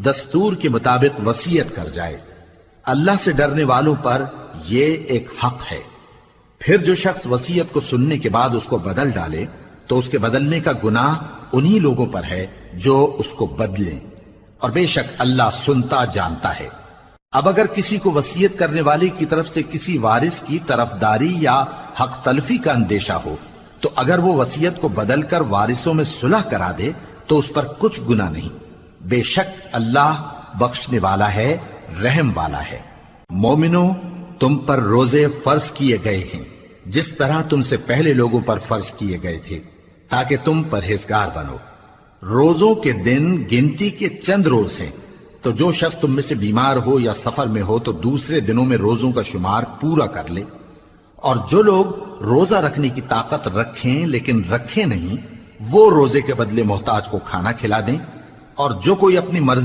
دستور کے مطابق وصیت کر جائے۔ اللہ سے ڈرنے والوں پر یہ ایک حق ہے۔ پھر جو شخص وصیت کو سننے کے بعد اس کو بدل ڈالے تو اس کے بدلنے کا گناہ انہی لوگوں پر ہے جو اس کو بدلیں، اور بے شک اللہ سنتا جانتا ہے۔ اب اگر کسی کو وصیت کرنے والے کی طرف سے کسی وارث کی طرفداری یا حق تلفی کا اندیشہ ہو تو اگر وہ وصیت کو بدل کر وارثوں میں صلح کرا دے تو اس پر کچھ گناہ نہیں، بے شک اللہ بخشنے والا ہے، رحم والا ہے۔ مومنو، تم پر روزے فرض کیے گئے ہیں جس طرح تم سے پہلے لوگوں پر فرض کیے گئے تھے تاکہ تم پرہیزگار بنو۔ روزوں کے دن گنتی کے چند روز ہیں، تو جو شخص تم میں سے بیمار ہو یا سفر میں ہو تو دوسرے دنوں میں روزوں کا شمار پورا کر لے۔ اور جو لوگ روزہ رکھنے کی طاقت رکھیں لیکن رکھیں نہیں، وہ روزے کے بدلے محتاج کو کھانا کھلا دیں، اور جو کوئی اپنی مرضی